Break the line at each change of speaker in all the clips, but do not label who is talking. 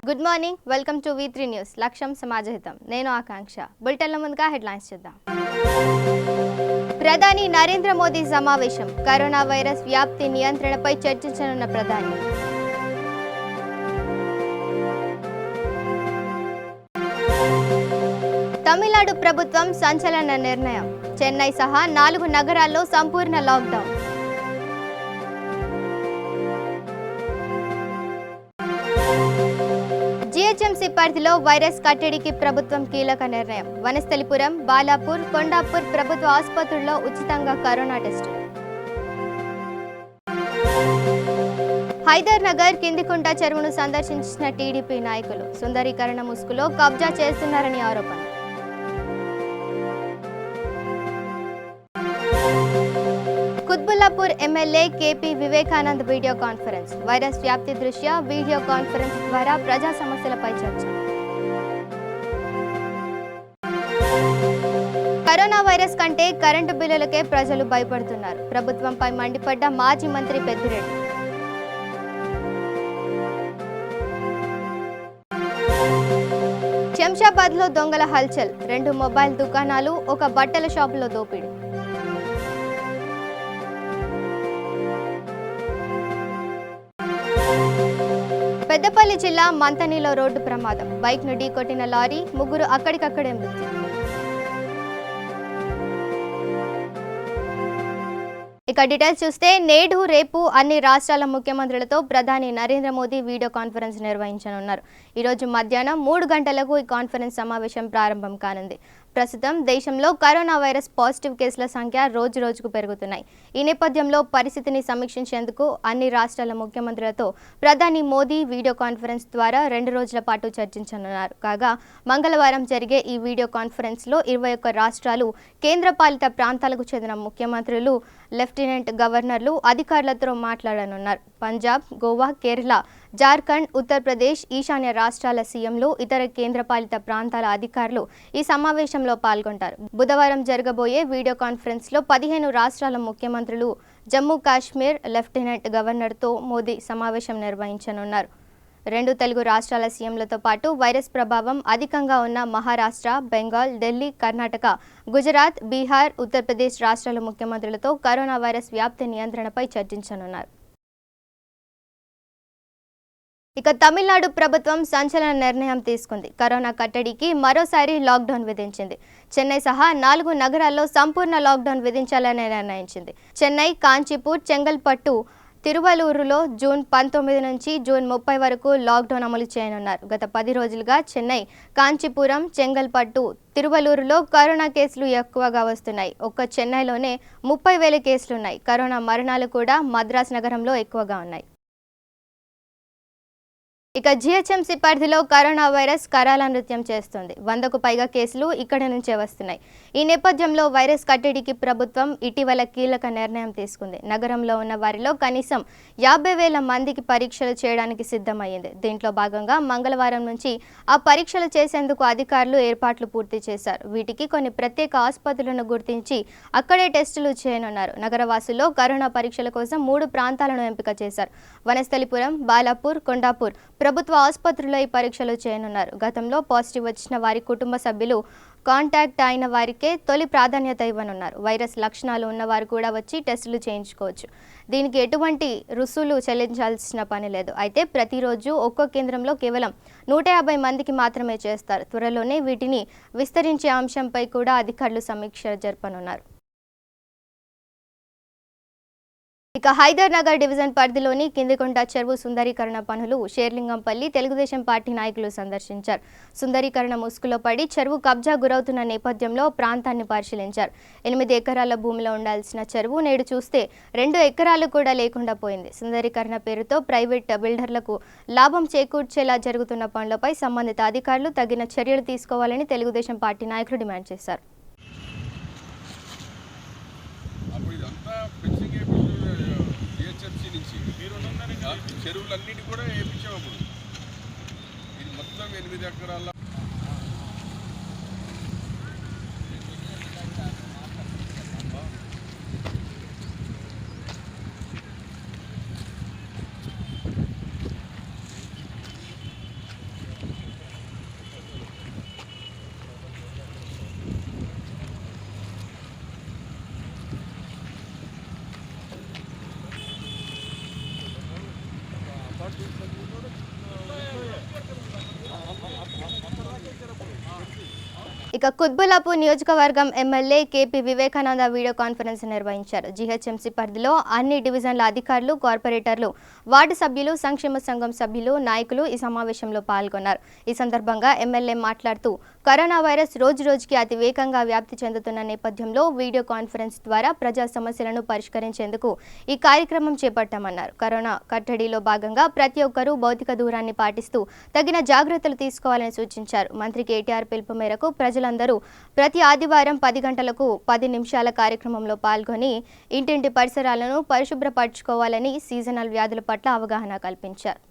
Good morning, welcome to V3 news. లక్ష్యం సమాజహితం. నేను ఆకాంక్ష. బులెటిన్ల ముందుగా హెడ్లైన్స్ చూద్దాం. ప్రధాని నరేంద్ర మోదీ సమావేశం. కరోనా వైరస్ వ్యాప్తి నియంత్రణపై చర్చించనున్న ప్రధాని. తమిళనాడు ప్రభుత్వం సంచలన నిర్ణయం. చెన్నై సహా 4 నగరాల్లో సంపూర్ణ లాక్డౌన్. జీహెచ్ఎంసీ పరిధిలో వైరస్ కట్టడికి ప్రభుత్వం కీలక నిర్ణయం. వనస్థలిపురం, బాలాపూర్, కొండాపూర్ ప్రభుత్వ ఆసుపత్రుల్లో ఉచితంగా కరోనా టెస్టులు. హైదర్ నగర్ కిందికుంట చెరువును సందర్శించిన టీడీపీ నాయకులు. సుందరీకరణ ముసుగులో కబ్జా చేస్తున్నారని ఆరోపణ. Quthbullapur MLA KP Vivekanand video conference. Virus వ్యాప్తి దృష్ట్యా వీడియో కాన్ఫరెన్స్ ద్వారా ప్రజా సమస్యలపై చర్చ. కరోనా వైరస్ కంటే కరెంటు బిల్లులకే ప్రజలు భయపడుతున్నారు. ప్రభుత్వంపై మండిపడ్డ మాజీ మంత్రి పెద్దిరెడ్డి. శంషాబాద్లో దొంగల హల్చల్. 2 మొబైల్ దుకాణాలు, 1 బట్టల షాపులో దోపిడీ. పెద్దపల్లి జిల్లా మంతనిలో రోడ్డు ప్రమాదం. బైక్ను ఢీకొట్టిన లారీ, 3 అక్కడికక్కడే మృతి. ఇక డీటెయిల్స్ చూస్తే నేడు రేపు అన్ని రాష్ట్రాల ముఖ్యమంత్రులతో ప్రధాని నరేంద్ర మోదీ వీడియో కాన్ఫరెన్స్ నిర్వహించనున్నారు. ఈరోజు మధ్యాహ్నం 3 గంటలకు ఈ కాన్ఫరెన్స్ సమావేశం ప్రారంభం కానుంది. ప్రస్తుతం దేశంలో కరోనా వైరస్ పాజిటివ్ కేసుల సంఖ్య రోజురోజుకు పెరుగుతున్నాయి. ఈ నేపథ్యంలో పరిస్థితిని సమీక్షించేందుకు అన్ని రాష్ట్రాల ముఖ్యమంత్రులతో ప్రధాని మోదీ వీడియో కాన్ఫరెన్స్ ద్వారా 2 రోజుల పాటు చర్చించనున్నారు. కాగా మంగళవారం జరిగే ఈ వీడియో కాన్ఫరెన్స్లో 21 రాష్ట్రాలు, కేంద్రపాలిత ప్రాంతాలకు చెందిన ముఖ్యమంత్రులు, లెఫ్టినెంట్ గవర్నర్లు, అధికారులతో మాట్లాడనున్నారు. పంజాబ్, గోవా, కేరళ, జార్ఖండ్, ఉత్తరప్రదేశ్, ఈశాన్య రాష్ట్రాల సీఎంలు, ఇతర కేంద్రపాలిత ప్రాంతాల అధికారులు ఈ సమావేశంలో పాల్గొంటారు. బుధవారం జరగబోయే వీడియో కాన్ఫరెన్స్లో 15 రాష్ట్రాల ముఖ్యమంత్రులు, జమ్మూ కాశ్మీర్ లెఫ్టినెంట్ గవర్నర్తో మోదీ సమావేశం నిర్వహించనున్నారు. 2 తెలుగు రాష్ట్రాల సీఎంలతో పాటు వైరస్ ప్రభావం అధికంగా ఉన్న మహారాష్ట్ర, బెంగాల్, ఢిల్లీ, కర్ణాటక, గుజరాత్, బీహార్, ఉత్తరప్రదేశ్ రాష్ట్రాల ముఖ్యమంత్రులతో కరోనా వైరస్ వ్యాప్తి నియంత్రణపై చర్చించనున్నారు. ఇక తమిళనాడు ప్రభుత్వం సంచలన నిర్ణయం తీసుకుంది. కరోనా కట్టడికి మరోసారి లాక్డౌన్ విధించింది. చెన్నై సహా 4 నగరాల్లో సంపూర్ణ లాక్డౌన్ విధించాలని నిర్ణయించింది. చెన్నై, కాంచీపూర్, చెంగల్పట్టు, తిరువలూరులో జూన్ 19 నుంచి జూన్ 30 వరకు లాక్డౌన్ అమలు చేయనున్నారు. గత 10 రోజులుగా చెన్నై, కాంచీపురం, చెంగల్పట్టు, తిరువలూరులో కరోనా కేసులు ఎక్కువగా వస్తున్నాయి. ఒక్క చెన్నైలోనే 30,000 కేసులున్నాయి. కరోనా మరణాలు కూడా మద్రాస్ నగరంలో ఎక్కువగా ఉన్నాయి. ఇక జీహెచ్ఎంసీ పరిధిలో కరోనా వైరస్ కరాల నృత్యం చేస్తుంది. 100కు పైగా కేసులు ఇక్కడి నుంచే వస్తున్నాయి. ఈ నేపథ్యంలో వైరస్ కట్టడికి ప్రభుత్వం ఇటీవల కీలక నిర్ణయం తీసుకుంది. నగరంలో ఉన్న వారిలో కనీసం 50,000 మందికి పరీక్షలు చేయడానికి సిద్ధమయ్యింది. దీంట్లో భాగంగా మంగళవారం నుంచి ఆ పరీక్షలు చేసేందుకు అధికారులు ఏర్పాట్లు పూర్తి చేశారు. వీటికి కొన్ని ప్రత్యేక ఆసుపత్రులను గుర్తించి అక్కడే టెస్టులు చేయనున్నారు. నగరవాసుల్లో కరోనా పరీక్షల కోసం 3 ప్రాంతాలను ఎంపిక చేశారు. వనస్థలిపురం, బాలాపూర్, కొండాపూర్ ప్రభుత్వ ఆసుపత్రుల్లో ఈ పరీక్షలు చేయనున్నారు. గతంలో పాజిటివ్ వచ్చిన వారి కుటుంబ సభ్యులు, కాంటాక్ట్ అయిన వారికే తొలి ప్రాధాన్యత ఇవ్వనున్నారు. వైరస్ లక్షణాలు ఉన్నవారు కూడా వచ్చి టెస్టులు చేయించుకోవచ్చు. దీనికి ఎటువంటి రుసులు చెల్లించాల్సిన పని లేదు. అయితే ప్రతిరోజు ఒక్కో కేంద్రంలో కేవలం 150 మందికి మాత్రమే చేస్తారు. త్వరలోనే వీటిని విస్తరించే అంశంపై కూడా అధికారులు సమీక్ష జరపనున్నారు. ఇక హైదర్ నగర్ డివిజన్ పరిధిలోని కిందికొండ చెరువు సుందరీకరణ పనులు షేర్లింగంపల్లి తెలుగుదేశం పార్టీ నాయకులు సందర్శించారు. సుందరీకరణ ముసుగులో పడి చెరువు కబ్జా గురవుతున్న నేపథ్యంలో ప్రాంతాన్ని పరిశీలించారు. 8 ఎకరాల భూమిలో ఉండాల్సిన చెరువు నేడు చూస్తే 2 ఎకరాలు కూడా లేకుండా పోయింది. సుందరీకరణ పేరుతో ప్రైవేట్ బిల్డర్లకు లాభం చేకూర్చేలా జరుగుతున్న పనులపై సంబంధిత అధికారులు తగిన చర్యలు తీసుకోవాలని తెలుగుదేశం పార్టీ నాయకులు డిమాండ్ చేశారు.
చెరువులన్నిటి కూడా వేయించాము. ఇది మొత్తం 8 ఎకరాల
ఇక కుత్బుల్లాపూర్ నియోజకవర్గం MLA KP Vivekananda video conference నిర్వహించారు. జీహెచ్ఎంసీ పరిధిలో అన్ని డివిజన్ల అధికారులు, కార్పొరేటర్లు, వార్డు సభ్యులు, సంక్షేమ సంఘం సభ్యులు, నాయకులు ఈ సమావేశంలో పాల్గొన్నారు. ఈ సందర్భంగా ఎమ్మెల్యే మాట్లాడుతూ కరోనా వైరస్ రోజురోజుకి అతి వేగంగా వ్యాప్తి చెందుతున్న నేపథ్యంలో వీడియో కాన్ఫరెన్స్ ద్వారా ప్రజా సమస్యలను పరిష్కరించేందుకు ఈ కార్యక్రమం చేపట్టామన్నారు. కరోనా కట్టడిలో భాగంగా ప్రతి ఒక్కరూ భౌతిక దూరాన్ని పాటిస్తూ తగిన జాగ్రత్తలు తీసుకోవాలని సూచించారు. మంత్రి కేటీఆర్ పిలుపు మేరకు ప్రజలందరూ ప్రతి ఆదివారం 10 గంటలకు 10 నిమిషాల కార్యక్రమంలో పాల్గొని ఇంటింటి పరిసరాలను పరిశుభ్రపరచుకోవాలని, సీజనల్ వ్యాధుల పట్ల అవగాహన కల్పించారు.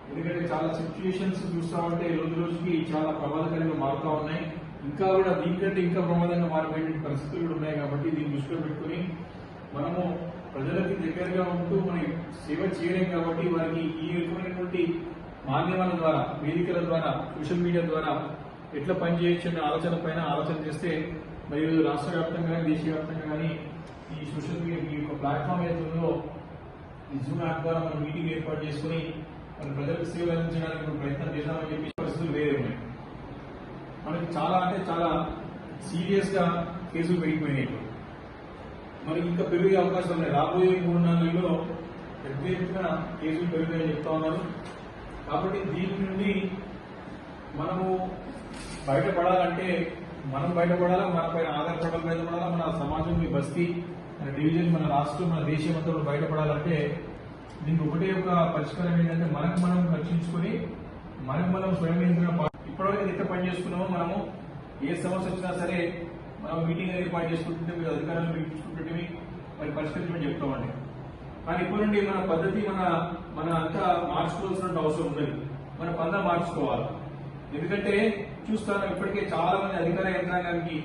ఎందుకంటే చాలా సిచ్యువేషన్స్ చూస్తా ఉంటే రోజు రోజుకి చాలా ప్రమాదకరంగా మారుతా ఉన్నాయి. ఇంకా కూడా దీనికంటే ఇంకా ప్రమాదంగా మారిపోయే పరిస్థితులు కూడా ఉన్నాయి. కాబట్టి దీన్ని దృష్టిలో పెట్టుకుని మనము ప్రజలకి దగ్గరగా ఉంటూ మనం సేవ చేయలేం. కాబట్టి వారికి ఈ రకమైనటువంటి మాధ్యమాల ద్వారా, వేదికల ద్వారా, సోషల్ మీడియా ద్వారా ఎట్లా పనిచేయచ్చు అనే ఆలోచన పైన ఆలోచన చేస్తే మరియు రాష్ట్ర వ్యాప్తంగా కానీ దేశవ్యాప్తంగా కానీ ఈ సోషల్ మీడియా ఈ యొక్క ప్లాట్ఫామ్ ఏదో ఈ జూమ్ యాప్ ద్వారా మనం మీటింగ్ ఏర్పాటు చేసుకుని మన ప్రజలకు సేవలు అందించడానికి మనం ప్రయత్నం చేద్దామని చెప్పి పరిస్థితులు వేరే ఉన్నాయి. మనకి చాలా అంటే చాలా సీరియస్ గా కేసులు పెరిగిపోయినాయి. మనకి ఇంకా పెరిగే అవకాశం ఉన్నాయి. రాబోయే 3-4 నెలల్లో పెద్ద ఎత్తున కేసులు పెరుగుతాయని చెప్తా ఉన్నారు. కాబట్టి దీని నుండి మనము బయటపడాలంటే మనం బయటపడాలా, మన పైన ఆధారపడాలి, బయటపడాలా, మన సమాజం, ఈ బస్తీ, మన డివిజన్, మన రాష్ట్రం, మన దేశం అంతా బయటపడాలంటే దీనికి ఒకటే ఒక పరిష్కారం ఏంటంటే మనకు మనం రక్షించుకొని మనకు మనం స్వయం నియంత్రణ. ఇప్పటివరకు ఎంత పని చేసుకున్నామో మనము ఏ సమస్య వచ్చినా సరే మనం మీటింగ్ ఏర్పాటు చేసుకుంటుంటే మీరు అధికారులను పిలిపించుకుంటుంటే మరి పరిష్కరించమని చెప్తామండి. కానీ ఇప్పటి నుండి మన పద్ధతి మన అంతా మార్చుకోవాల్సిన అవసరం ఉన్నది. మన పద్ధతి మార్చుకోవాలి. ఎందుకంటే చూస్తాను ఇప్పటికే చాలా మంది అధికార యంత్రాంగానికి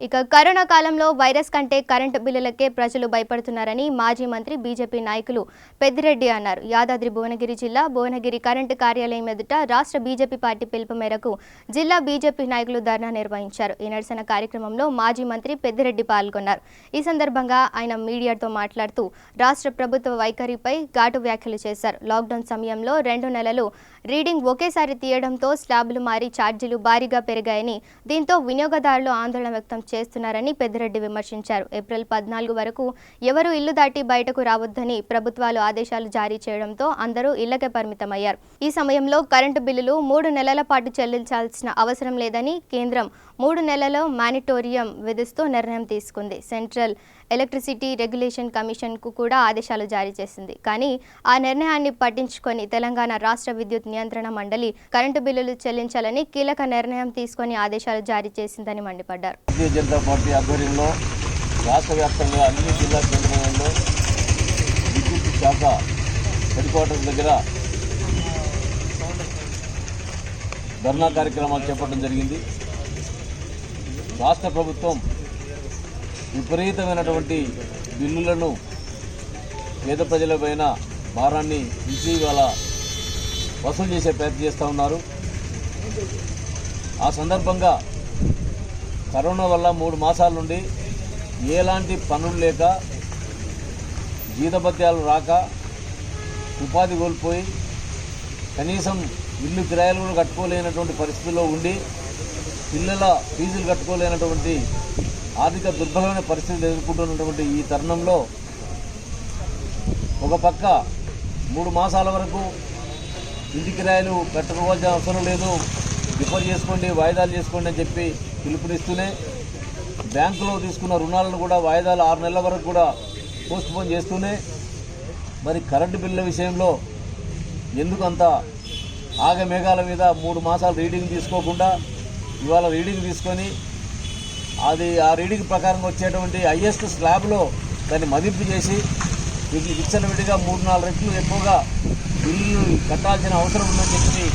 ఇక కరోనా కాలంలో వైరస్ కంటే కరెంటు బిల్లులకే ప్రజలు భయపడుతున్నారని మాజీ మంత్రి బీజేపీ నాయకులు పెద్దిరెడ్డి అన్నారు. యాదాద్రి భువనగిరి జిల్లా భువనగిరి కరెంటు కార్యాలయం ఎదుట రాష్ట్ర బీజేపీ పార్టీ పిలుపు మేరకు జిల్లా బీజేపీ నాయకులు ధర్నా నిర్వహించారు. ఈ నిరసన కార్యక్రమంలో మాజీ మంత్రి పెద్దిరెడ్డి పాల్గొన్నారు. ఈ సందర్భంగా ఆయన మీడియాతో మాట్లాడుతూ రాష్ట్ర ప్రభుత్వ వైఖరిపై ఘాటు వ్యాఖ్యలు చేశారు. లాక్డౌన్ సమయంలో 2 నెలలు రీడింగ్ ఒకేసారి తీయడంతో స్లాబులు మారి ఛార్జీలు భారీగా పెరిగాయని, దీంతో వినియోగదారులు ఆందోళన వ్యక్తం చేస్తున్నారని పెద్దిరెడ్డి విమర్శించారు. ఏప్రిల్ 14 వరకు ఎవరూ ఇల్లు దాటి బయటకు రావద్దని ప్రభుత్వాలు ఆదేశాలు జారీ చేయడంతో అందరూ ఇళ్లకే పరిమితమయ్యారు. ఈ సమయంలో కరెంటు బిల్లులు 3 నెలల పాటు చెల్లించాల్సిన అవసరం లేదని కేంద్రం 3 నెలల మానిటోరియం విధిస్తూ నిర్ణయం తీసుకుంది. సెంట్రల్ ఎలక్ట్రిసిటీ రెగ్యులేషన్ కమిషన్కు కూడా ఆదేశాలు జారీ చేసింది. కానీ ఆ నిర్ణయాన్ని పట్టించుకొని తెలంగాణ రాష్ట్ర విద్యుత్ నియంత్రణ మండలి కరెంటు బిల్లులు చెల్లించాలని కీలక నిర్ణయం తీసుకొని ఆదేశాలు జారీ చేసిందని మండిపడ్డారు.
భారతీయ జనతా పార్టీ ఆధ్వర్యంలో రాష్ట్ర వ్యాప్తంగా అన్ని జిల్లా కేంద్రాలలో విద్యుత్ శాఖ హెడ్ క్వార్టర్స్ దగ్గర ధర్నా కార్యక్రమాలు చేపట్టడం జరిగింది. రాష్ట్ర ప్రభుత్వం విపరీతమైనటువంటి బిల్లులను పేద ప్రజలపైన భారాన్ని ఇచ్చి వాళ్ళ వసూలు చేసే ప్రయత్నం చేస్తూ ఉన్నారు. ఆ సందర్భంగా కరోనా వల్ల 3 మాసాల నుండి ఎలాంటి పనులు లేక, జీతభత్యాలు రాక, ఉపాధి కోల్పోయి కనీసం ఇల్లు కిరాయిలు కూడా కట్టుకోలేనటువంటి పరిస్థితుల్లో ఉండి, పిల్లల ఫీజులు కట్టుకోలేనటువంటి ఆర్థిక దుర్బలమైన పరిస్థితులు ఎదుర్కొంటున్నటువంటి ఈ తరుణంలో ఒక పక్క 3 మాసాల వరకు ఇంటి కిరాయిలు కట్టుకోవాల్సిన అవసరం లేదు, డిఫర్ చేసుకోండి, వాయిదాలు చేసుకోండి అని చెప్పి పిలుపునిస్తూనే బ్యాంకులో తీసుకున్న రుణాలను కూడా వాయిదాలు 6 నెలల వరకు కూడా పోస్ట్పోన్ చేస్తూనే మరి కరెంటు బిల్లుల విషయంలో ఎందుకు అంత ఆగమేఘాల మీద 3 మాసాలు రీడింగ్ తీసుకోకుండా ఇవాళ రీడింగ్ తీసుకొని ఆ రీడింగ్ ప్రకారం వచ్చేటువంటి హైయెస్ట్ స్లాబ్లో దాన్ని మదింపు చేసి వీటికి విచ్చలవిడిగా 3-4 రెట్లు ఎక్కువగా బిల్లు కట్టాల్సిన అవసరం ఉందని చెప్పి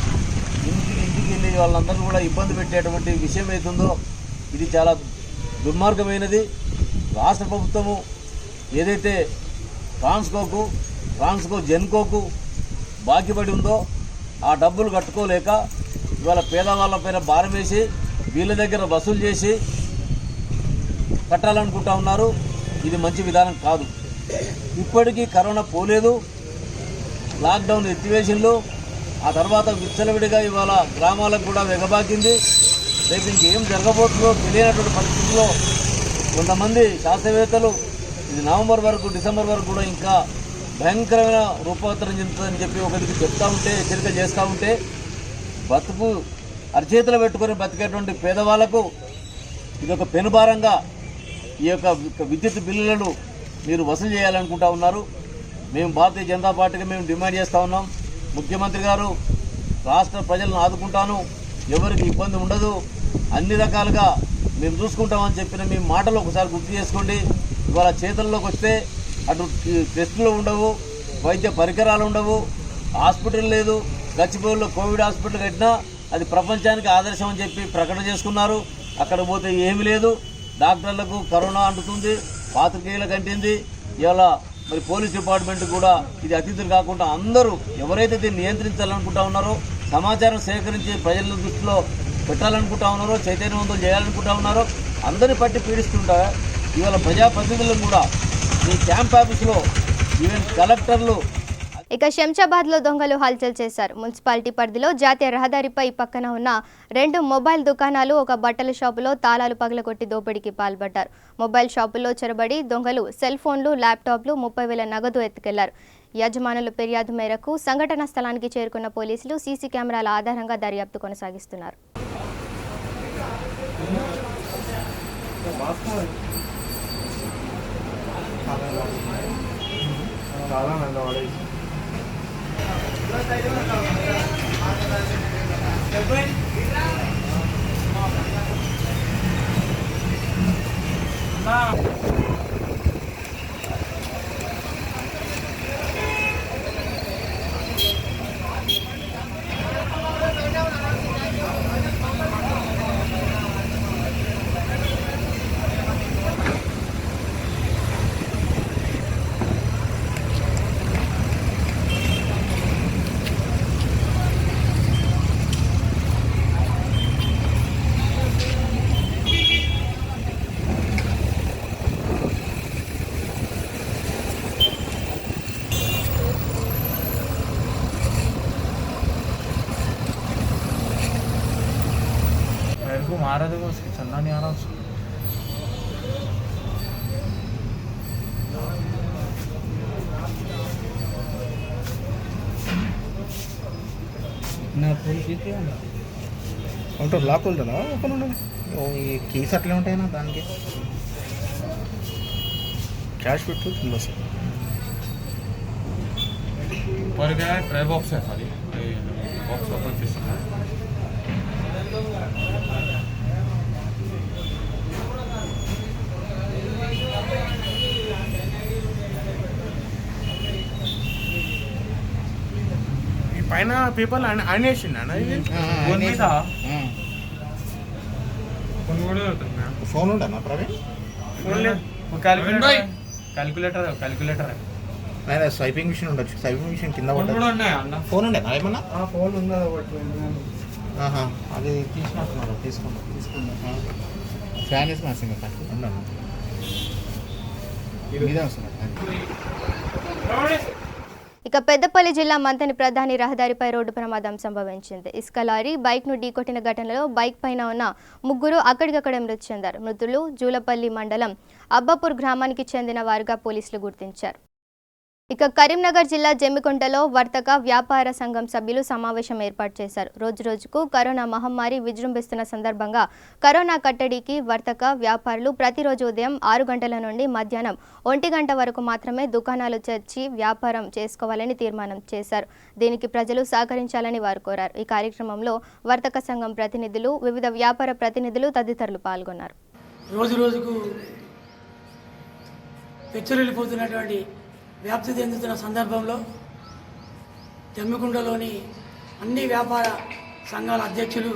ఇంటికి వెళ్ళి వాళ్ళందరూ కూడా ఇబ్బంది పెట్టేటువంటి విషయం అవుతుందో ఇది చాలా దుర్మార్గమైనది. రాష్ట్ర ప్రభుత్వము ఏదైతే ట్రాన్స్కో జెన్కోకు బాకీపడి ఉందో ఆ డబ్బులు కట్టుకోలేక ఇవాళ పేదవాళ్ళపైన భారం వేసి వీళ్ళ దగ్గర వసూలు చేసి కట్టాలనుకుంటా ఉన్నారు. ఇది మంచి విధానం కాదు. ఇప్పటికీ కరోనా పోలేదు. లాక్డౌన్ ఎత్తివేసిండ్రు. ఆ తర్వాత విచ్చలవిడిగా ఇవాళ గ్రామాలకు కూడా వెగబాకింది. రేపు ఇంకేం జరగబోతుందో తెలియనటువంటి పరిస్థితుల్లో కొంతమంది శాస్త్రవేత్తలు ఇది నవంబర్ వరకు డిసెంబర్ వరకు కూడా ఇంకా భయంకరమైన రూపాంతరం చెందుతుందని చెప్పి ఒకరికి చెప్తా ఉంటే, హెచ్చరిక చేస్తూ ఉంటే, బతుకు అరచేతులు పెట్టుకొని బతికేటువంటి పేదవాళ్లకు ఇదొక పెనుభారంగా ఈ యొక్క విద్యుత్ బిల్లులను మీరు వసూలు చేయాలనుకుంటా ఉన్నారు. మేము భారతీయ జనతా పార్టీకి మేము డిమాండ్ చేస్తూ ఉన్నాం. ముఖ్యమంత్రి గారు రాష్ట్ర ప్రజలను ఆదుకుంటాను, ఎవరికి ఇబ్బంది ఉండదు, అన్ని రకాలుగా మేము చూసుకుంటామని చెప్పిన మీ మాటలు ఒకసారి గుర్తు చేసుకోండి. ఇవాళ చేతుల్లోకి వస్తే అటు టెస్టులు ఉండవు, వైద్య పరికరాలు ఉండవు, హాస్పిటల్ లేదు. గచ్చిబౌలిలో కోవిడ్ హాస్పిటల్ కట్టినా అది ప్రపంచానికి ఆదర్శం అని చెప్పి ప్రకటన చేసుకున్నారు. అక్కడ పోతే ఏమీ లేదు. డాక్టర్లకు కరోనా అంటుతుంది, పాత్రికేయులకు అంటింది. ఇవాళ మరి పోలీస్ డిపార్ట్మెంట్ కూడా ఇది అతిథులు కాకుండా అందరూ ఎవరైతే దీన్ని నియంత్రించాలనుకుంటా ఉన్నారో, సమాచారం సేకరించి ప్రజల దృష్టిలో పెట్టాలనుకుంటా ఉన్నారో, చైతన్యవంతులు చేయాలనుకుంటా ఉన్నారో అందరిని పట్టి పీడిస్తుంటా ఇవాళ ప్రజాప్రతినిధులను కూడా ఈ క్యాంప్ ఆఫీసులో ఈవెన్ కలెక్టర్లు.
ఇక శంషాబాద్లో దొంగలు హల్చల్ చేశారు. మున్సిపాలిటీ పరిధిలో జాతీయ రహదారిపై పక్కన ఉన్న 2 మొబైల్ దుకాణాలు, ఒక బట్టల షాపులో తాళాలు పగలగొట్టి దోపిడీకి పాల్పడ్డారు. మొబైల్ షాపుల్లో చొరబడి దొంగలు సెల్ ఫోన్లు, ల్యాప్టాప్లు, 30,000 నగదు ఎత్తుకెళ్లారు. యజమానుల ఫిర్యాదు మేరకు సంఘటనా స్థలానికి చేరుకున్న పోలీసులు సీసీ కెమెరాల ఆధారంగా దర్యాప్తు కొనసాగిస్తున్నారు.
मारा देखो उसकी चलना नहीं आ रहा उसको।
నా ఫోన్ తీస్తే ఉంటుంది లాక్ ఉంటుందా ఓపెన్ ఉండదు ఈ కీస్ అట్లే ఉంటాయినా దానికి క్యాష్ పెట్టుకుంటుందా సార్
ऊपर क्या है ट्रे बॉक्स है खाली बॉक्स ओपन చేసి
పైన పేపర్ అనేసిండా
ఫోన్ ఉండనా ప్రవీణ్
క్యాలిక్యులేటర్
స్వైపింగ్ మిషన్ ఉండొచ్చు స్వైపింగ్ మిషన్ కింద పడ్డా ఫోన్ ఉండేనా ఏమన్నా
ఫోన్ ఉన్నది
అది తీసుకుంటున్నారు తీసుకుంటా ఫ్యాన్ వేసి మాసింగ్ ఉన్నాను మీద వస్తున్నారు
ఇక పెద్దపల్లి జిల్లా మంతని ప్రధాని రహదారిపై రోడ్డు ప్రమాదం సంభవించింది. ఇసుక లారీ బైక్ను ఢీకొట్టిన ఘటనలో బైక్ పైన ఉన్న 3 అక్కడికక్కడే మృతి చెందారు. మృతులు జూలపల్లి మండలం అబ్బాపూర్ గ్రామానికి చెందిన వారుగా పోలీసులు గుర్తించారు. ఇక కరీంనగర్ జిల్లా జమ్మికుంటలో వర్తక వ్యాపార సంఘం సభ్యులు సమావేశం ఏర్పాటు చేశారు. రోజురోజుకు కరోనా మహమ్మారి విజృంభిస్తున్న సందర్భంగా కరోనా కట్టడికి వర్తక వ్యాపారులు ప్రతిరోజు ఉదయం 6 గంటల నుండి మధ్యాహ్నం 1 గంట వరకు మాత్రమే దుకాణాలు తెరిచి వ్యాపారం చేసుకోవాలని తీర్మానం చేశారు. దీనికి ప్రజలు సహకరించాలని వారు కోరారు. ఈ కార్యక్రమంలో వర్తక సంఘం ప్రతినిధులు, వివిధ వ్యాపార ప్రతినిధులు తదితరులు పాల్గొన్నారు.
రోజురోజుకు పెచ్చరిల్లిపోతున్నటువంటి వ్యాప్తి చెందుతున్న సందర్భంలో జమ్మికుంటలోని అన్ని వ్యాపార సంఘాల అధ్యక్షులు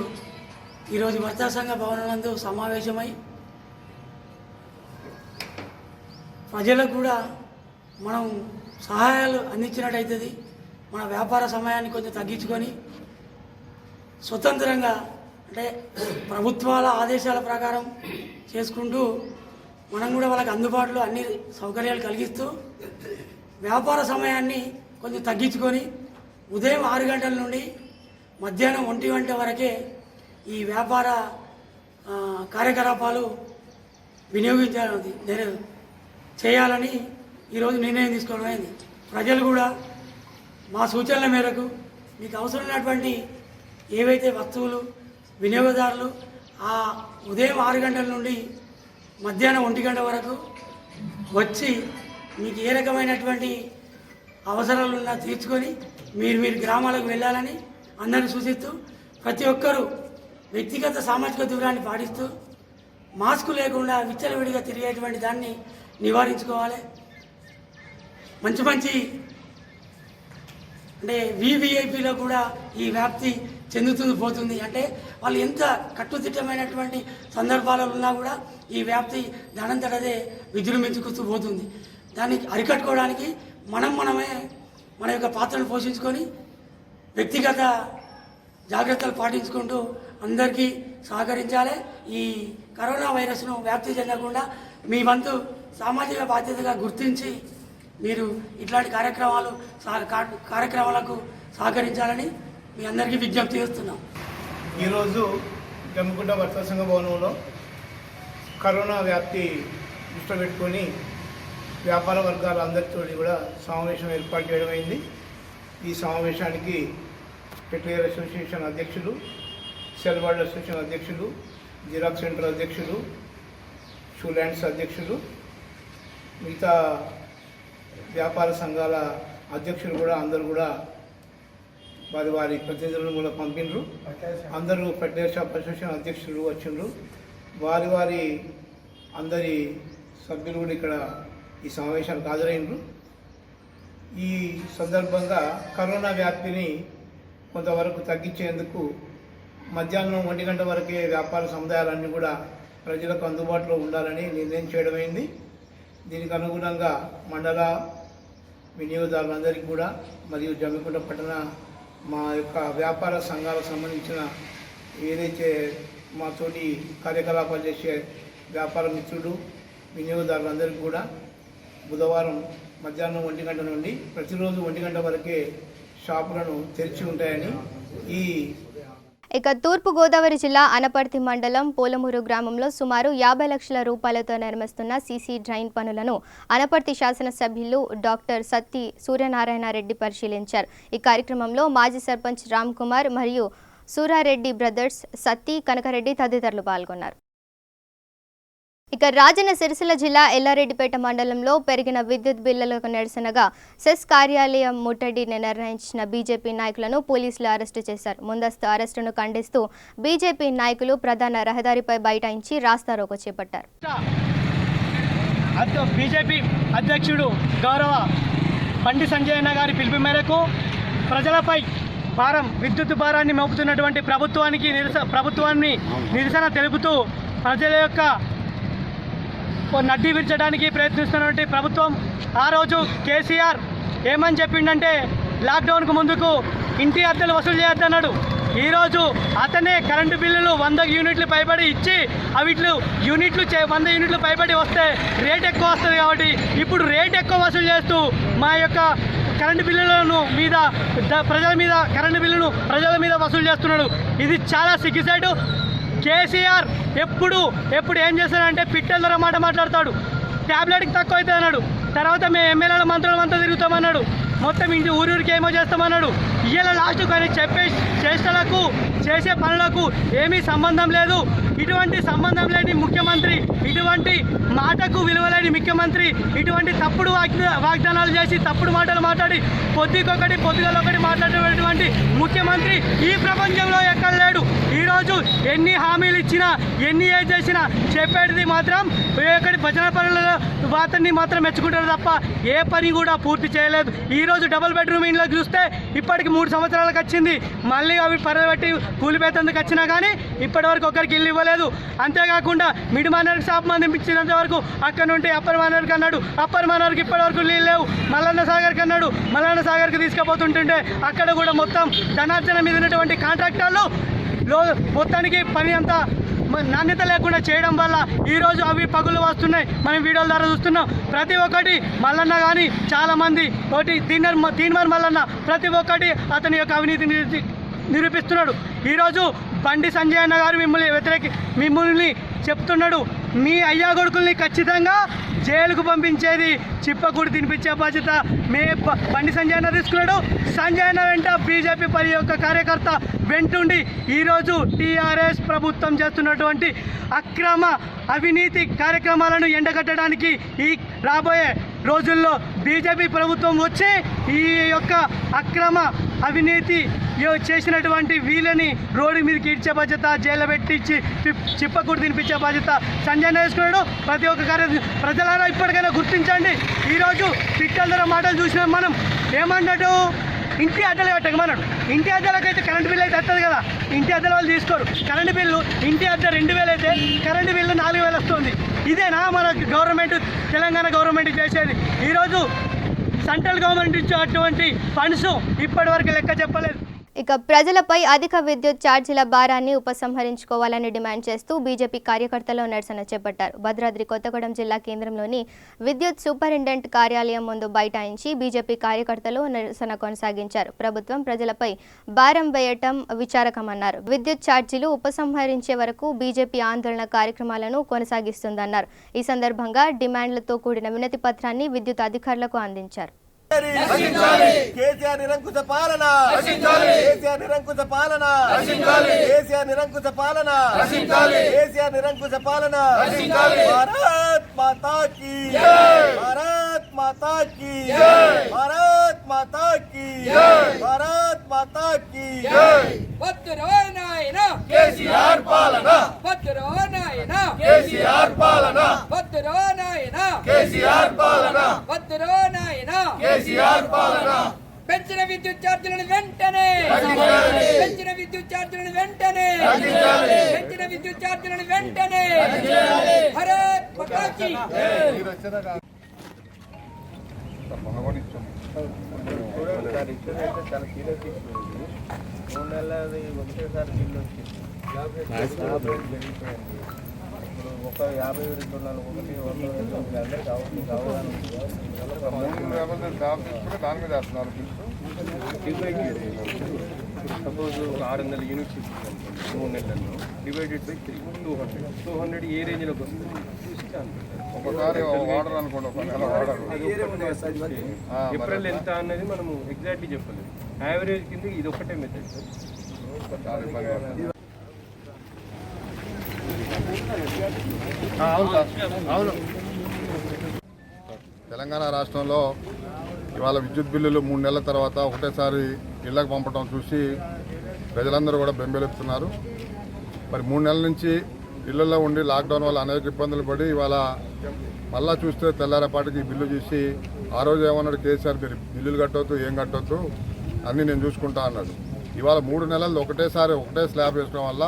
ఈరోజు వర్తక సంఘ భవనంలో సమావేశమై ప్రజలకు కూడా మనం సహాయాలు అందించినట్టయితుంది. మన వ్యాపార సమయాన్ని కొంచెం తగ్గించుకొని స్వతంత్రంగా అంటే ప్రభుత్వాల ఆదేశాల ప్రకారం చేసుకుంటూ మనం కూడా వాళ్ళకి అందుబాటులో అన్ని సౌకర్యాలు కలిగిస్తూ వ్యాపార సమయాన్ని కొంచెం తగ్గించుకొని ఉదయం 6 గంటల నుండి మధ్యాహ్నం 1 గంట వరకే ఈ వ్యాపార కార్యకలాపాలు చేయాలని ఈరోజు నిర్ణయం తీసుకోవడం అయింది. ప్రజలు కూడా మా సూచనల మేరకు మీకు అవసరమైనటువంటి ఏవైతే వస్తువులు వినియోగదారులు ఆ ఉదయం 6 గంటల నుండి మధ్యాహ్నం 1 గంట వరకు వచ్చి మీకు ఏ రకమైనటువంటి అవసరాలు ఉన్నా తీర్చుకొని మీరు గ్రామాలకు వెళ్ళాలని అందరిని సూచిస్తూ ప్రతి ఒక్కరూ వ్యక్తిగత సామాజిక దూరాన్ని పాటిస్తూ మాస్క్ లేకుండా విచ్చలవిడిగా తిరిగేటువంటి దాన్ని నివారించుకోవాలి. మంచి అంటే VVIPలో కూడా ఈ వ్యాప్తి పోతుంది. అంటే వాళ్ళు ఎంత కట్టుదిట్టమైనటువంటి సందర్భాలలో ఉన్నా కూడా ఈ వ్యాప్తి దానంతటదే విజృంభించుకుంటూ పోతుంది. దాన్ని అరికట్టుకోవడానికి మనమే మన యొక్క పాత్రను పోషించుకొని వ్యక్తిగత జాగ్రత్తలు పాటించుకుంటూ అందరికీ సహకరించాలి. ఈ కరోనా వైరస్ను వ్యాప్తి చెందకుండా మీ వంతు సామాజిక బాధ్యతగా గుర్తించి మీరు ఇట్లాంటి కార్యక్రమాలకు సహకరించాలని మీ అందరికీ విజ్ఞప్తి చేస్తున్నాం.
ఈరోజు జమ్మికుంట వర్తక సంఘ భవనంలో కరోనా వ్యాప్తి దృష్టిలో పెట్టుకొని వ్యాపార వర్గాల అందరితో కూడా సమావేశం ఏర్పాటు చేయడం అయింది. ఈ సమావేశానికి ఫెర్టిలైజర్ అసోసియేషన్ అధ్యక్షులు, సెల్వార్డ్ అసోసియేషన్ అధ్యక్షులు, జిరాక్స్ సెంటర్ అధ్యక్షులు, షూ ల్యాండ్స్ అధ్యక్షులు, మిగతా వ్యాపార సంఘాల అధ్యక్షులు కూడా అందరూ కూడా వారి ప్రతినిధులను కూడా పంపినరు. అందరూ ఫెర్టిలైజర్ షాప్ అసోసియేషన్ అధ్యక్షులు వచ్చిండ్రు. వారి అందరి సభ్యులు కూడా ఇక్కడ ఈ సమావేశానికి హాజరైనరు. ఈ సందర్భంగా కరోనా వ్యాప్తిని కొంతవరకు తగ్గించేందుకు మధ్యాహ్నం 1 గంట వరకే వ్యాపార సముదాయాలన్నీ కూడా ప్రజలకు అందుబాటులో ఉండాలని నిర్ణయం చేయడమైంది. దీనికి అనుగుణంగా మండల వినియోగదారులందరికీ కూడా మరియు జమ్మికుంట పట్టణ మా యొక్క వ్యాపార సంఘాలకు సంబంధించిన ఏదైతే మా తోటి కార్యకలాపాలు చేసే వ్యాపార మిత్రులు వినియోగదారులందరికీ కూడా బుధవారం మధ్యాహ్నం 1 గంట నుండి ప్రతిరోజు 1 గంట వరకే షాపులను తెరిచి ఉంటాయని
ఇక తూర్పుగోదావరి జిల్లా అనపర్తి మండలం పోలమూరు గ్రామంలో సుమారు 50 లక్షల రూపాయలతో నిర్మిస్తున్న సీసీ డ్రైన్ పనులను అనపర్తి శాసనసభ్యులు డాక్టర్ సత్తి సూర్యనారాయణ రెడ్డి పరిశీలించారు. ఈ కార్యక్రమంలో మాజీ సర్పంచ్ రామ్ కుమార్ మరియు సూరారెడ్డి బ్రదర్స్ సత్తి కనకరెడ్డి తదితరులు పాల్గొన్నారు. ఇక రాజన్న సిరిసిల్ల జిల్లా ఎల్లారెడ్డిపేట మండలంలో పెరిగిన విద్యుత్ బిల్లులకు నిరసనగా సెస్ కార్యాలయం ముట్టడిని నిర్ణయించిన బీజేపీ నాయకులను పోలీసులు అరెస్టు చేశారు. ముందస్తు అరెస్టును ఖండిస్తూ బీజేపీ నాయకులు ప్రధాన రహదారిపై బైఠాయించి రాస్తారోకో చేపట్టారు.
బీజేపీ అధ్యక్షుడు గౌరవ బండి సంజయ్ అన్న గారి పిలుపు మేరకు ప్రజలపై విద్యుత్ భారాన్ని మోపుతున్నటువంటి ప్రభుత్వాన్ని నిరసన తెలుపుతూ ప్రజల యొక్క నడ్డి విరచడానికి ప్రయత్నిస్తున్నటువంటి ప్రభుత్వం ఆ రోజు కేసీఆర్ ఏమని చెప్పిండంటే లాక్డౌన్కు ముందుకు ఇంటి అద్దెలు వసూలు చేయొద్దన్నాడు. ఈరోజు అతనే కరెంటు బిల్లులు 100 యూనిట్లు పైబడి ఇచ్చి అవిట్లు 100 యూనిట్లు పైబడి వస్తే రేట్ ఎక్కువ వస్తుంది కాబట్టి ఇప్పుడు రేట్ ఎక్కువ వసూలు చేస్తూ మా యొక్క కరెంటు బిల్లులను ప్రజల మీద వసూలు చేస్తున్నాడు. ఇది చాలా సిగ్గుసేటు. కేసీఆర్ ఎప్పుడు ఏం చేస్తాడంటే పిట్టల ద్వారా మాట్లాడతాడు. ట్యాబ్లెట్కి తక్కువ అవుతుంది అన్నాడు. తర్వాత మేము ఎమ్మెల్యేల మంత్రులమంతా తిరుగుతామన్నాడు. మొత్తం ఊరికి ఏమో చేస్తామన్నాడు. ఇవాళ లాస్ట్కు ఆయన చెప్పే చేష్టలకు చేసే పనులకు ఏమీ సంబంధం లేదు. ఇటువంటి సంబంధం లేని ముఖ్యమంత్రి, ఇటువంటి మాటకు విలువలేని ముఖ్యమంత్రి, ఇటువంటి తప్పుడు వాగ్దానాలు చేసి తప్పుడు మాటలు మాట్లాడి పొద్దుగలొకటి మాట్లాడేటువంటి ముఖ్యమంత్రి ఈ ప్రపంచంలో ఎక్కడ లేడు. ఈరోజు ఎన్ని హామీలు ఇచ్చినా ఎన్ని ఏం చేసినా చెప్పేది మాత్రం ఎక్కడి భజన పనులలో వాతన్ని మాత్రం మెచ్చుకుంటారు తప్ప ఏ పని కూడా పూర్తి చేయలేదు. ఈరోజు డబుల్ బెడ్రూమ్ ఇండ్లకు చూస్తే ఇప్పటికి 3 సంవత్సరాలకు వచ్చింది. మళ్ళీ అవి పరబెట్టి కూలిపోయేందుకు వచ్చినా కానీ ఇప్పటివరకు ఒకరికి ఇల్లు ఇవ్వలేదు. అంతేకాకుండా మిడ్ మానర్కి షాప్ మంది ఇచ్చినంత వరకు అక్కడ నుండి అప్పర్ మానర్కి అన్నాడు. అప్పర్ మానర్కి ఇప్పటివరకు నీళ్ళు లేవు. మల్లన్న సాగర్కి అన్నాడు. మల్లన్న సాగర్కి తీసుకుపోతుంటుంటే అక్కడ కూడా మొత్తం ధనార్జన మీద ఉన్నటువంటి కాంట్రాక్టర్లు మొత్తానికి పని అంతా నాణ్యత లేకుండా చేయడం వల్ల ఈరోజు అవి పగులు వస్తున్నాయి. మనం వీడియోల ద్వారా చూస్తున్నాం. ప్రతి ఒక్కటి మల్లన్న కానీ చాలామంది ఒకటి తీన్మార్ మల్లన్న ప్రతి ఒక్కటి అతని యొక్క అవినీతిని నిరూపిస్తున్నాడు. ఈరోజు బండి సంజయ్ అన్న గారు మిమ్మల్ని చెప్తున్నాడు, మీ అయ్యా కొడుకుల్ని ఖచ్చితంగా జైలుకు పంపించేది, చిప్పకూడి తినిపించే బాధ్యత బండి సంజయ్ అన్న తీసుకున్నాడు. సంజయ్ అన్న వెంట బీజేపీ కార్యకర్త వెంటుండి ఈరోజు టీఆర్ఎస్ ప్రభుత్వం చేస్తున్నటువంటి అక్రమ అవినీతి కార్యక్రమాలను ఎండగట్టడానికి ఈ రాబోయే రోజుల్లో బీజేపీ ప్రభుత్వం వచ్చి ఈ యొక్క అక్రమ అవినీతి చేసినటువంటి వీళ్ళని రోడ్డు మీదకి ఇచ్చే బాధ్యత, జైల్లో పెట్టించి చిప్పకూడు తినిపించే బాధ్యత సంజయ్ వేసుకున్నాడు. ప్రతి ఒక్క ప్రజలారా ఇప్పటికైనా గుర్తించండి. ఈరోజు పిట్టల ధర మాటలు చూసినాం. మనం ఏమన్నాడు, ఇంటి అద్దెలు కట్టమన్నాడు. ఇంటి అద్దెలకైతే కరెంటు బిల్లు అయితే వస్తుంది కదా, ఇంటి అద్దెలు వాళ్ళు తీసుకోరు. కరెంటు బిల్లు ఇంటి అద్దె 2000 అయితే కరెంటు బిల్లు 4000 వస్తుంది. ఇదేనా మన గవర్నమెంట్, తెలంగాణ గవర్నమెంట్ చేసేది? ఈరోజు సెంట్రల్ గవర్నమెంట్ ఇచ్చేటువంటి ఫండ్స్ ఇప్పటి వరకు లెక్క చెప్పలేదు.
ఇక ప్రజలపై అధిక విద్యుత్ ఛార్జీల భారాన్ని ఉపసంహరించుకోవాలని డిమాండ్ చేస్తూ బీజేపీ కార్యకర్తలు నిరసన చేపట్టారు. భద్రాద్రి కొత్తగూడెం జిల్లా కేంద్రంలోని విద్యుత్ సూపరింటెండెంట్ కార్యాలయం ముందు బైఠాయించి బీజేపీ కార్యకర్తలు నిరసన కొనసాగించారు. ప్రభుత్వం ప్రజలపై భారం వేయటం విచారకమన్నారు. విద్యుత్ ఛార్జీలు ఉపసంహరించే వరకు బీజేపీ ఆందోళన కార్యక్రమాలను కొనసాగిస్తుందన్నారు. ఈ సందర్భంగా డిమాండ్లతో కూడిన వినతి పత్రాన్ని విద్యుత్ అధికారులకు అందించారు.
కేసీఆర్ నిరంకుశ పాలన, కేసీఆర్ నిరంకుశ పాలన, కేసీఆర్ నిరంకుశ పాలన, కేసీఆర్ నిరంకుశ పాలన. భారత్ మాతా కీ జై, భారత్ మాతా కీ జై, భారత్ మాతా కీ జై, భారత్ మాతా కీ జై.
వద్దురో నాయన
కేసీఆర్ పాలన,
వద్దురో నాయన
కేసీఆర్ పాలన,
వద్దురో నాయన
కేసీఆర్ పాలన,
వద్దురో నాయన
కేసీఆర్ పాలన.
పెంచిన విద్యుత్ ఛార్జీలను వెంటనే, పెంచిన విద్యుత్ ఛార్జీలను వెంటనే, పెంచిన విద్యుత్ ఛార్జీలను వెంటనే. భారత్ మాతా కీ
ఒక 50 పెడుతున్నాను, ఒకటి 100 అందరికి సపోజ్ 600 యూనిట్స్ ఇస్తున్నాం 3 నెలల్లో, డివైడెడ్ బై 3 200 ఏ రేంజ్లోకి వస్తుంది ఒకసారి వాటర్ అనుకోండి. ఏప్రిల్ ఎంత అన్నది మనము ఎగ్జాక్ట్లీ చెప్పలేదు. యావరేజ్ కింద ఇది ఒకటే మెథడ్ సార్.
తెలంగాణ రాష్ట్రంలో ఇవాళ విద్యుత్ బిల్లులు 3 నెలల తర్వాత ఒకటేసారి ఇళ్లకు పంపడం చూసి ప్రజలందరూ కూడా బెంబేలెత్తున్నారు. మరి 3 నెలల నుంచి ఇళ్లలో ఉండి లాక్డౌన్ వల్ల అనేక ఇబ్బందులు పడి ఇవాళ మళ్ళా చూస్తే తెల్లారేపాటికి బిల్లు చూసి ఆ రోజు ఏమన్నాడు కేసీఆర్, మీరు బిల్లులు కట్టవద్దు, ఏం కట్టవద్దు, అన్నీ నేను చూసుకుంటా అన్నాడు. ఇవాళ 3 నెలలు ఒకటే స్లాబ్ వేసుకోవడం వల్ల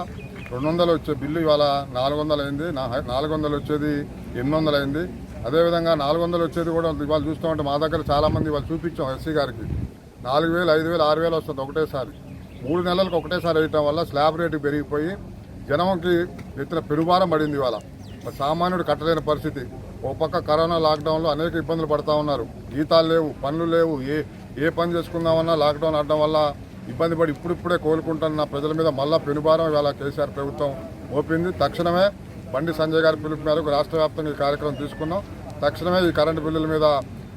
200 వచ్చే బిల్లు ఇవాళ 400 అయింది. 400 వచ్చేది 800 అయింది. అదేవిధంగా 400 వచ్చేది కూడా ఇవాళ చూస్తామంటే మా దగ్గర చాలామంది ఇవాళ చూపించాం ఎస్సీ గారికి 4000, 5000, 6000 వస్తుంది ఒకటేసారి. 3 నెలలకు ఒకటేసారి వేయటం వల్ల స్లాబ్ రేటు పెరిగిపోయి జనంకి ఎత్తున పెరుభారం పడింది. ఇవాళ సామాన్యుడు కట్టలేని పరిస్థితి. ఒక పక్క కరోనా లాక్డౌన్లో అనేక ఇబ్బందులు పడుతూ ఉన్నారు. జీతాలు లేవు, పనులు లేవు, ఏ పని చేసుకుందామన్నా లాక్డౌన్ అడ్డం వల్ల ఇబ్బంది పడి ఇప్పుడిప్పుడే కోలుకుంటున్న ప్రజల మీద మళ్ళా పెనుభారం ఇవాళ కేసీఆర్ ప్రభుత్వం మోపింది. తక్షణమే బండి సంజయ్ గారి పిలుపు మేరకు రాష్ట్ర వ్యాప్తంగా ఈ కార్యక్రమం తీసుకున్నాం. తక్షణమే ఈ కరెంటు బిల్లుల మీద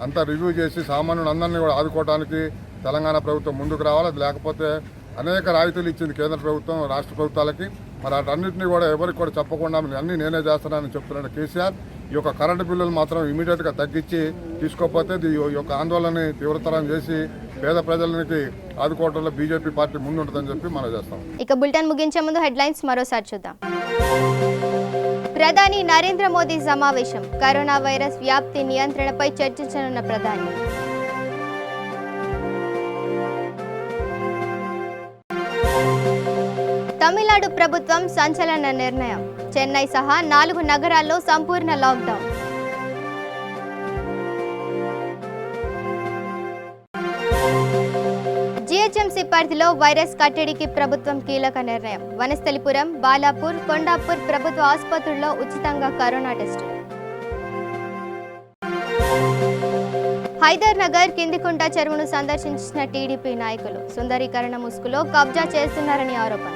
అంతా రివ్యూ చేసి సామాన్యులందరినీ కూడా ఆదుకోవడానికి తెలంగాణ ప్రభుత్వం ముందుకు రావాలి. లేకపోతే అనేక రాయితీలు ఇచ్చింది కేంద్ర ప్రభుత్వం రాష్ట్ర ప్రభుత్వాలకి. మరి వాటన్నింటినీ కూడా ఎవరికి కూడా చెప్పకుండా అన్నీ నేనే చేస్తానని చెప్తున్నాను కేసీఆర్. ఈ యొక్క కరెంటు బిల్లులు మాత్రం ఇమీడియట్గా తగ్గించి తీసుకోకపోతే ఈ యొక్క ఆందోళనని తీవ్రతరం చేసి పేద ప్రజలకి ఆదుకోవడంలో బీజేపీ పార్టీ ముందుంటుందని చెప్పి మనం చేస్తాం.
ఇక బులెటిన్ ముగించే ముందు హెడ్లైన్స్ మరోసారి చూద్దాం. ప్రధాని నరేంద్ర మోదీ సమావేశం, కరోనా వైరస్ వ్యాప్తి నియంత్రణపై చర్చించనున్న ప్రధాని. తమిళనాడు ప్రభుత్వం సంచలన నిర్ణయం, చెన్నై సహా 4 నగరాల్లో సంపూర్ణ లాక్డౌన్. జీహెచ్ఎంసీ టీఎస్సీ పరిధిలో వైరస్ కట్టడికి ప్రభుత్వం కీలక నిర్ణయం. వనస్థలిపురం, బాలాపూర్, కొండాపూర్ ప్రభుత్వ ఆసుపత్రుల్లో ఉచితంగా కరోనా టెస్టులు. హైదర్ నగర్ కిందికుంట చెరువును సందర్శించిన టీడీపీ నాయకులు సుందరీకరణ ముసుగులో కబ్జా చేస్తున్నారని ఆరోపణ.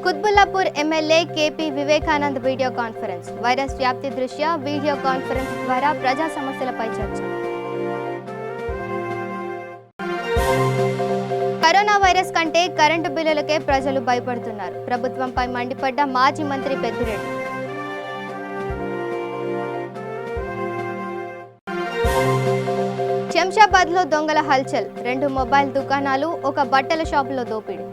Quthbullapur MLA KP Vivekanand video conference. Virus వ్యాప్తి దృష్ట్యా వీడియో కాన్ఫరెన్స్ ద్వారా ప్రజా సమస్యలపై చర్చ. కరోనా వైరస్ కంటే కరెంటు బిల్లులకే ప్రజలు భయపడుతున్నారు. ప్రభుత్వంపై మండిపడ్డ మాజీ మంత్రి పెద్దిరెడ్డి. శంషాబాద్లో దొంగల హల్చల్. 2 మొబైల్ దుకాణాలు, ఒక బట్టల షాపులో దోపిడీ.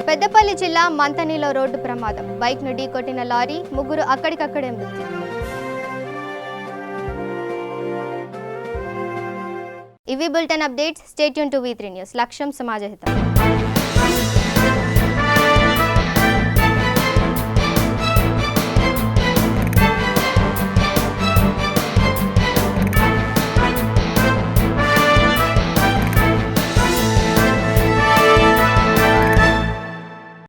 పెద్దపల్లి జిల్లా మంతనిలో రోడ్డు ప్రమాదం. బైక్ను ఢీకొట్టిన లారీ, 3 అక్కడికక్కడే మృతి. ఇవి bulletin updates. Stay tune to V3 news. లక్ష్యం సమాజహితం.